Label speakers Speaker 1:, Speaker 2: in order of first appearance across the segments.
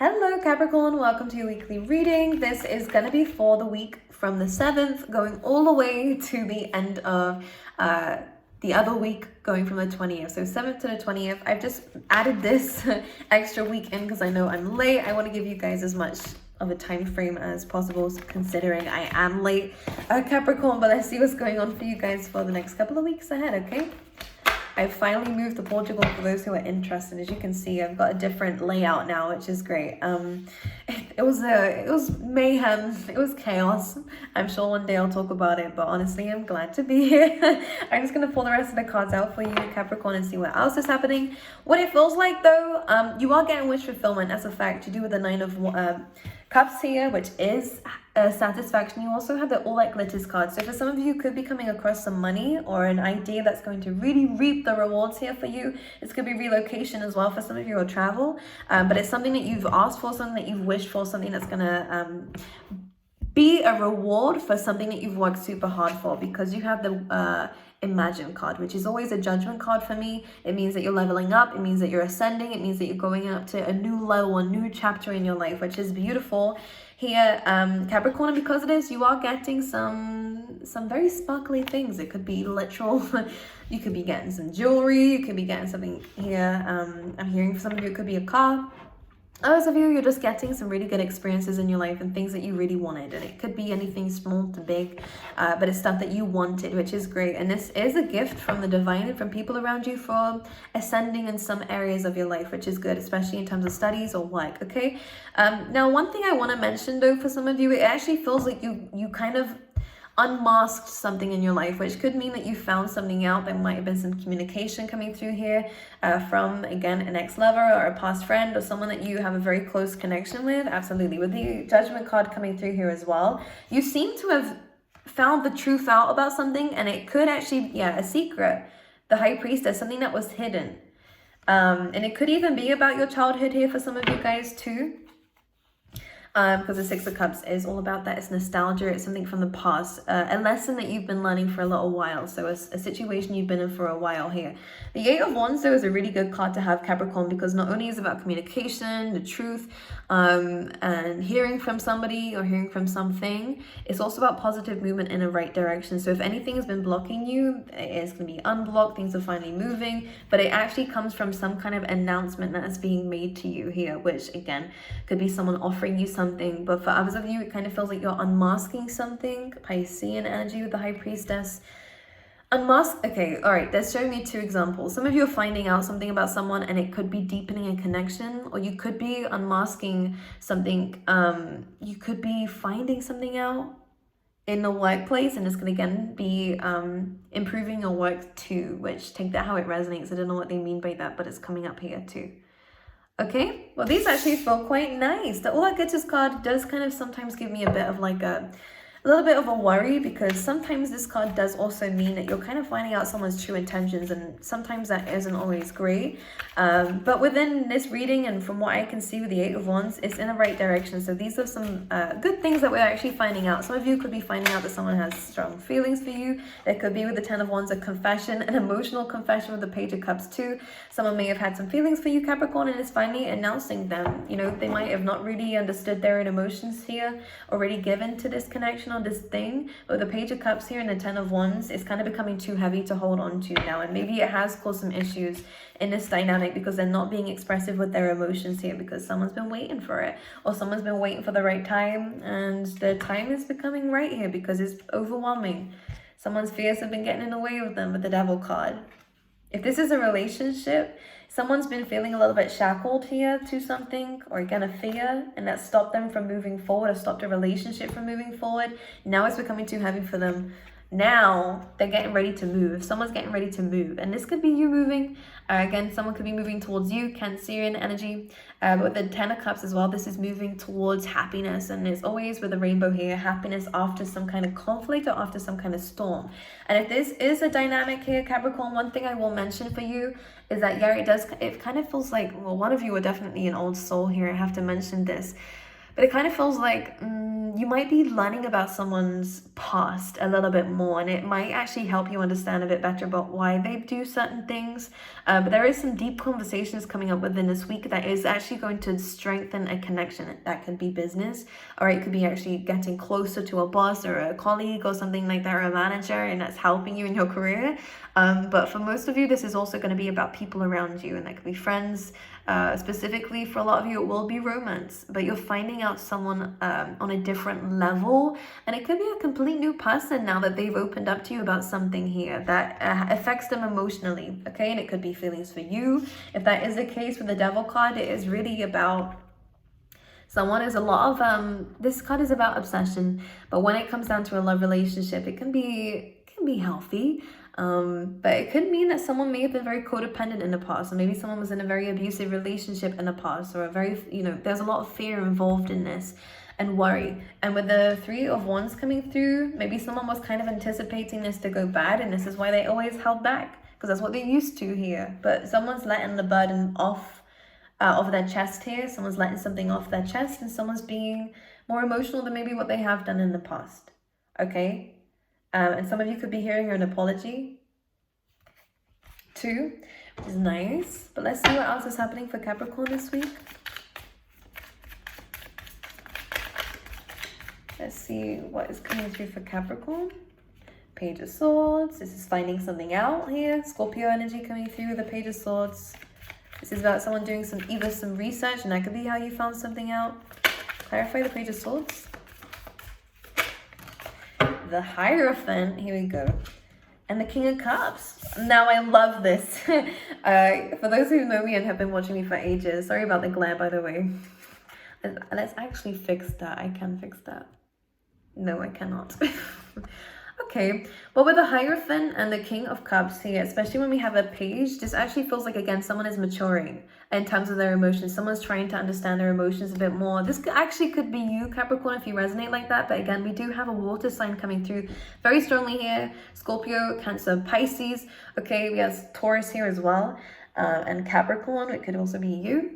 Speaker 1: Hello Capricorn, welcome to your weekly reading. This is going to be for the week from the 7th going all the way to the end of the other week going from the 20th. So 7th to the 20th. I've just added this extra week in because I know I'm late. I want to give you guys as much of a time frame as possible considering I am late, Capricorn, but let's see what's going on for you guys for the next couple of weeks ahead, okay? I finally moved to Portugal for those who are interested. As you can see, I've got a different layout now, which is great. It was mayhem. It was chaos. I'm sure one day I'll talk about it, but honestly, I'm glad to be here. I'm just gonna pull the rest of the cards out for you, Capricorn, and see what else is happening. What it feels like, though, you are getting wish fulfillment. As a fact, you do with the 9 of Cups here, which is satisfaction. You also have the all that glitters card. So for some of you, could be coming across some money or an idea that's going to really reap the rewards here for you. This could be relocation as well for some of you, or travel. But it's something that you've asked for, something that you've wished for, something that's gonna be a reward for something that you've worked super hard for, because you have the Imagine card, which is always a judgment card for me. It means that you're leveling up. It means that you're ascending. It means that you're going up to a new level, a new chapter in your life, which is beautiful here, Capricorn. And because of this, you are getting some very sparkly things. It could be literal. You could be getting some jewelry. You could be getting something here. I'm hearing for some of you, it could be a car. Others of you, you're just getting some really good experiences in your life and things that you really wanted. And it could be anything small to big, but it's stuff that you wanted, which is great. And this is a gift from the divine and from people around you for ascending in some areas of your life, which is good, especially in terms of studies or work, okay? Now, one thing I want to mention, though, for some of you, it actually feels like you kind of unmasked something in your life, which could mean that you found something out. There might have been some communication coming through here from, again, an ex-lover or a past friend or someone that you have a very close connection with. Absolutely. With the Judgment card coming through here as well, you seem to have found the truth out about something, and it could actually, a secret. The High Priestess, something that was hidden. And it could even be about your childhood here for some of you guys too. Because the 6 of Cups is all about that. It's nostalgia. It's something from the past. A lesson that you've been learning for a little while. So a situation you've been in for a while here. The 8 of Wands, though, is a really good card to have, Capricorn, because not only is it about communication, the truth, and hearing from somebody or hearing from something, it's also about positive movement in the right direction. So if anything has been blocking you, it is going to be unblocked. Things are finally moving. But it actually comes from some kind of announcement that is being made to you here, which, again, could be someone offering you something. But for others of you, it kind of feels like you're unmasking something. Piscean energy with the High Priestess. Unmask. Okay, all right, that's showing me 2 examples. Some of you are finding out something about someone, and it could be deepening a connection, or you could be unmasking something. You could be finding something out in the workplace, and it's going to again be improving your work too, which take that how it resonates. I don't know what they mean by that, but it's coming up here too. Okay, well, these actually feel quite nice. The All That Glitters card does kind of sometimes give me a bit of like a little bit of a worry, because sometimes this card does also mean that you're kind of finding out someone's true intentions, and sometimes that isn't always great. But within this reading, and from what I can see with the 8 of Wands, it's in the right direction. So these are some good things that we're actually finding out. Some of you could be finding out that someone has strong feelings for you. It could be with the 10 of Wands, a confession, an emotional confession with the Page of Cups too. Someone may have had some feelings for you, Capricorn, and is finally announcing them. You know, they might have not really understood their own emotions here, already given to this connection on this thing. But the Page of Cups here and the 10 of Wands is kind of becoming too heavy to hold on to now, and maybe it has caused some issues in this dynamic because they're not being expressive with their emotions here, because someone's been waiting for it, or someone's been waiting for the right time, and the time is becoming right here because it's overwhelming. Someone's fears have been getting in the way of them with the Devil card. If this is a relationship, someone's been feeling a little bit shackled here to something, or again a fear, and that stopped them from moving forward, or stopped a relationship from moving forward. Now it's becoming too heavy for them. Now they're getting ready to move. Someone's getting ready to move, and this could be you moving. Again, someone could be moving towards you, Cancerian energy. But with the 10 of Cups as well, this is moving towards happiness, and it's always with the rainbow here, happiness after some kind of conflict or after some kind of storm. And if this is a dynamic here, Capricorn, one thing I will mention for you is that, it kind of feels like, well, one of you are definitely an old soul here. I have to mention this. but it kind of feels like you might be learning about someone's past a little bit more, and it might actually help you understand a bit better about why they do certain things. But there is some deep conversations coming up within this week that is actually going to strengthen a connection. That could be business, or it could be actually getting closer to a boss or a colleague or something like that, or a manager, and that's helping you in your career. But for most of you, this is also going to be about people around you, and that could be friends. Specifically for a lot of you, it will be romance, but you're finding out someone on a different level, and it could be a complete new person now that they've opened up to you about something here that affects them emotionally, okay? And it could be feelings for you. If that is the case with the Devil card, it is really about someone. Is a lot of this card is about obsession, but when it comes down to a love relationship, it can be healthy. But it could mean that someone may have been very codependent in the past, or maybe someone was in a very abusive relationship in the past, or a very, there's a lot of fear involved in this and worry. And with the Three of Wands coming through, maybe someone was kind of anticipating this to go bad, and this is why they always held back, because that's what they're used to here. But someone's letting the burden off of their chest here. Someone's letting something off their chest, and someone's being more emotional than maybe what they have done in the past, okay? And some of you could be hearing an apology too, which is nice. But let's see what else is happening for Capricorn this week. Let's see what is coming through for Capricorn. Page of Swords. This is finding something out here. Scorpio energy coming through the Page of Swords. This is about someone doing either some research, and that could be how you found something out. Clarify the Page of Swords. The Hierophant, here we go, and the King of Cups. Now I love this. For those who know me and have been watching me for ages, sorry about the glare, by the way. Let's actually fix that. I can fix that. No, I cannot. Okay, well, with the Hierophant and the King of Cups here, especially when we have a page, this actually feels like, again, someone is maturing in terms of their emotions. Someone's trying to understand their emotions a bit more. This actually could be you, Capricorn, if you resonate like that. But again, we do have a water sign coming through very strongly here. Scorpio, Cancer, Pisces. Okay, we have Taurus here as well. And Capricorn, it could also be you.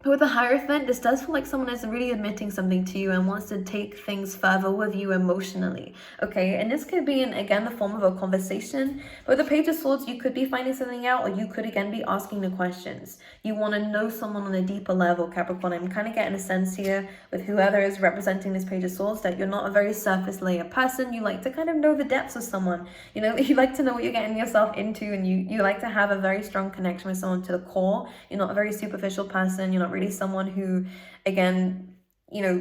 Speaker 1: But with the Hierophant, this does feel like someone is really admitting something to you and wants to take things further with you emotionally, okay? And this could be, again, the form of a conversation. But with the Page of Swords, you could be finding something out, or you could, again, be asking the questions. You want to know someone on a deeper level, Capricorn. I'm kind of getting a sense here with whoever is representing this Page of Swords that you're not a very surface layer person. You like to kind of know the depths of someone. You know, you like to know what you're getting yourself into, and you like to have a very strong connection with someone to the core. You're not a very superficial person. You're not really someone who, again,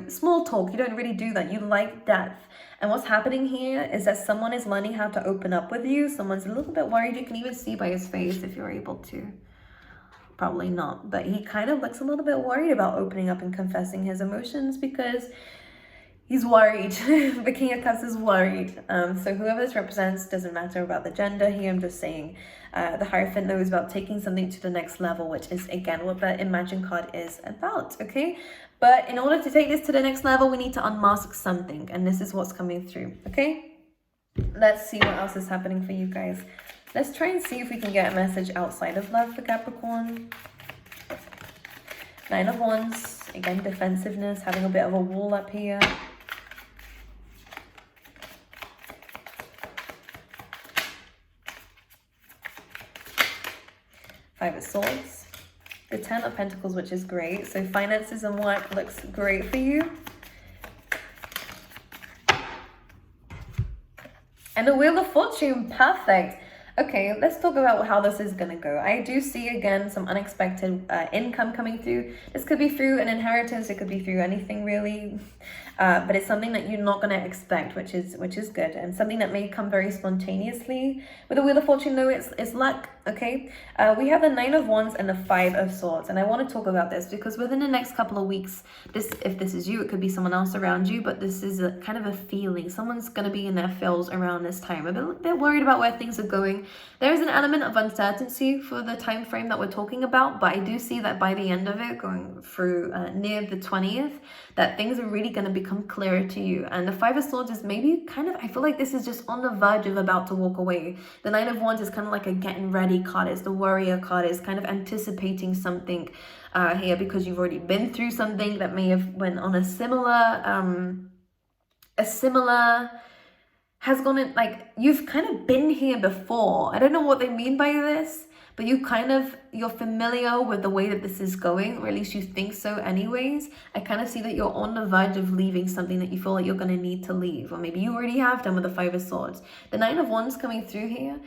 Speaker 1: small talk, you don't really do that. You like depth. And what's happening here is that someone is learning how to open up with you. Someone's a little bit worried. You can even see by his face if you're able to. Probably not, but he kind of looks a little bit worried about opening up and confessing his emotions because he's worried. The King of Cups is worried. So whoever this represents, doesn't matter about the gender here. I'm just saying the Hierophant knows about taking something to the next level, which is, again, what the Imagine card is about, okay? But in order to take this to the next level, we need to unmask something, and this is what's coming through, okay? Let's see what else is happening for you guys. Let's try and see if we can get a message outside of love for Capricorn. Nine of Wands, again, defensiveness, having a bit of a wall up here. Five of Swords, the Ten of Pentacles, which is great. So finances and work looks great for you. And the Wheel of Fortune, perfect. Okay, let's talk about how this is going to go. I do see, again, some unexpected income coming through. This could be through an inheritance. It could be through anything, really. But it's something that you're not going to expect, which is good. And something that may come very spontaneously. With the Wheel of Fortune, though, it's luck, okay? We have the Nine of Wands and the Five of Swords. And I want to talk about this because within the next couple of weeks, if this is you, it could be someone else around you. But this is a kind of a feeling. Someone's going to be in their feels around this time. A bit worried about where things are going. There is an element of uncertainty for the time frame that we're talking about, but I do see that by the end of it, going through near the 20th, that things are really going to become clearer to you. And the Five of Swords is maybe kind of, I feel like this is just on the verge of about to walk away. The Nine of Wands is kind of like a getting ready card. It's the warrior card. It's kind of anticipating something. here, because you've already been through something that may have went on a similar has gone in, like, you've kind of been here before. I don't know what they mean by this, but you're familiar with the way that this is going, or at least you think so anyways. I kind of see that you're on the verge of leaving something that you feel like you're going to need to leave, or maybe you already have done with the Five of Swords. The Nine of Wands coming through here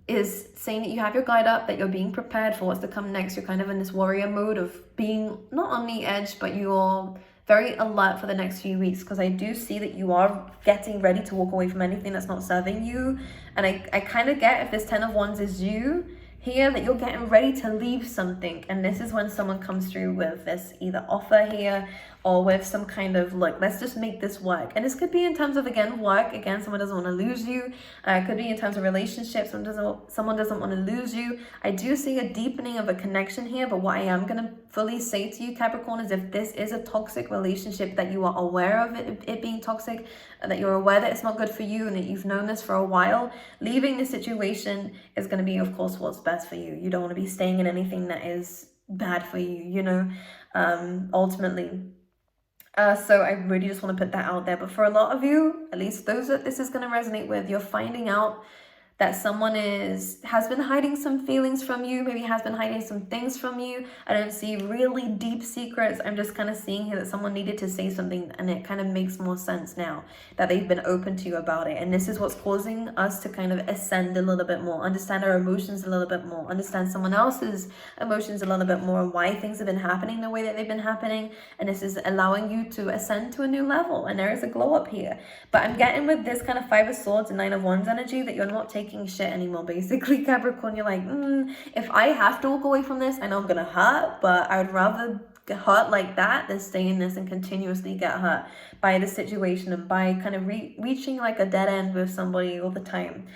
Speaker 1: is saying that you have your guard up, that you're being prepared for what's to come next. You're kind of in this warrior mode of being not on the edge, but you're very alert for the next few weeks, because I do see that you are getting ready to walk away from anything that's not serving you. And I kind of get, if this Ten of Wands is you here, that you're getting ready to leave something. And this is when someone comes through with this either offer here, or with some kind of, look, let's just make this work. And this could be in terms of, again, work. Again, someone doesn't want to lose you. It could be in terms of relationships. Someone doesn't want to lose you. I do see a deepening of a connection here, but what I am going to fully say to you, Capricorn, is if this is a toxic relationship, that you are aware of it being toxic, that you're aware that it's not good for you, and that you've known this for a while, leaving the situation is going to be, of course, what's best for you. You don't want to be staying in anything that is bad for you, you know, ultimately. So I really just want to put that out there. But for a lot of you, at least those that this is going to resonate with, you're finding out that someone has been hiding some feelings from you, maybe has been hiding some things from you. I don't see really deep secrets. I'm just kind of seeing here that someone needed to say something, and it kind of makes more sense now that they've been open to you about it. And this is what's causing us to kind of ascend a little bit more, understand our emotions a little bit more, understand someone else's emotions a little bit more, why things have been happening the way that they've been happening. And this is allowing you to ascend to a new level. And there is a glow up here. But I'm getting with this kind of Five of Swords and Nine of Wands energy that you're not taking shit anymore, basically, Capricorn. You're like, if I have to walk away from this, I know I'm gonna hurt, but I would rather get hurt like that than stay in this and continuously get hurt by the situation, and by kind of reaching like a dead end with somebody all the time.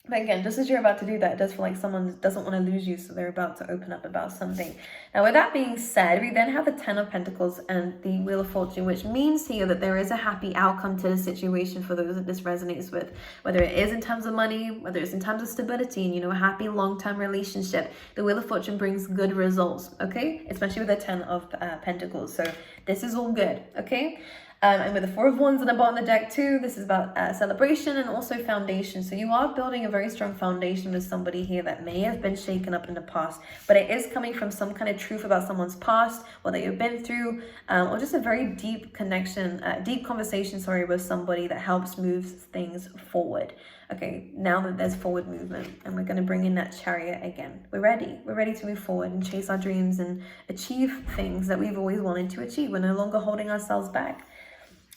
Speaker 1: But again, just as you're about to do that, it does feel like someone doesn't want to lose you, so they're about to open up about something. Now, with that being said, we then have the Ten of Pentacles and the Wheel of Fortune, which means here that there is a happy outcome to the situation for those that this resonates with. Whether it is in terms of money, whether it's in terms of stability, and, you know, a happy long-term relationship, the Wheel of Fortune brings good results, okay? Especially with the Ten of Pentacles. So this is all good, okay? And with the Four of Wands on the bottom of the deck too, this is about celebration and also foundation. So you are building a very strong foundation with somebody here that may have been shaken up in the past, but it is coming from some kind of truth about someone's past, what that you've been through, or just a very deep connection, deep conversation, with somebody that helps move things forward. Okay, now that there's forward movement, and we're going to bring in that Chariot again. We're ready to move forward and chase our dreams and achieve things that we've always wanted to achieve. We're no longer holding ourselves back.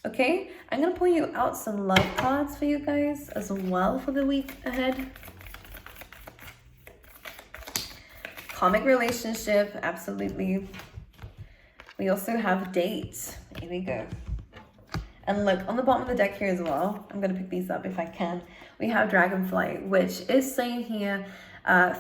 Speaker 1: Okay, I'm going to pull you out some love cards for you guys as well for the week ahead. Karmic relationship, absolutely. We also have dates. Here we go. And look, on the bottom of the deck here as well, I'm going to pick these up if I can. We have Dragonfly, which is saying here,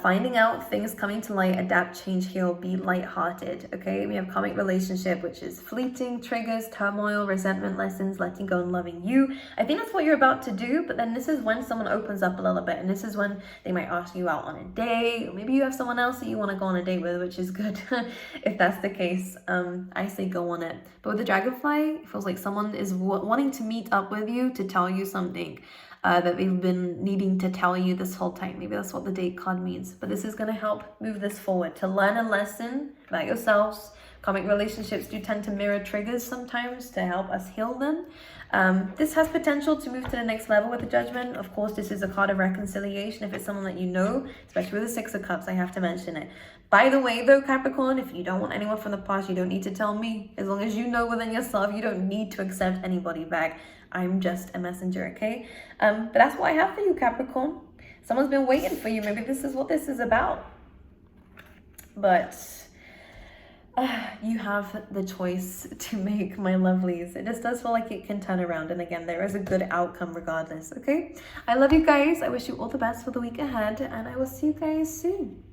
Speaker 1: finding out things coming to light, adapt, change, heal, be lighthearted. Okay, we have karmic relationship, which is fleeting, triggers, turmoil, resentment, lessons, letting go and loving you. I think that's what you're about to do, but then this is when someone opens up a little bit, and this is when they might ask you out on a date, or maybe you have someone else that you want to go on a date with, which is good. If that's the case, I say go on it. But with the Dragonfly, it feels like someone is wanting to meet up with you to tell you something that they've been needing to tell you this whole time. Maybe that's what the date card means. But this is going to help move this forward, to learn a lesson about yourselves. Karmic relationships do tend to mirror triggers sometimes to help us heal them. This has potential to move to the next level with the Judgment. Of course, this is a card of reconciliation. If it's someone that you know, especially with the Six of Cups, I have to mention it. By the way, though, Capricorn, if you don't want anyone from the past, you don't need to tell me. As long as you know within yourself, you don't need to accept anybody back. I'm just a messenger, okay? But that's what I have for you, Capricorn. Someone's been waiting for you. Maybe this is what this is about. But you have the choice to make, my lovelies. It just does feel like it can turn around. And again, there is a good outcome regardless, okay? I love you guys. I wish you all the best for the week ahead. And I will see you guys soon.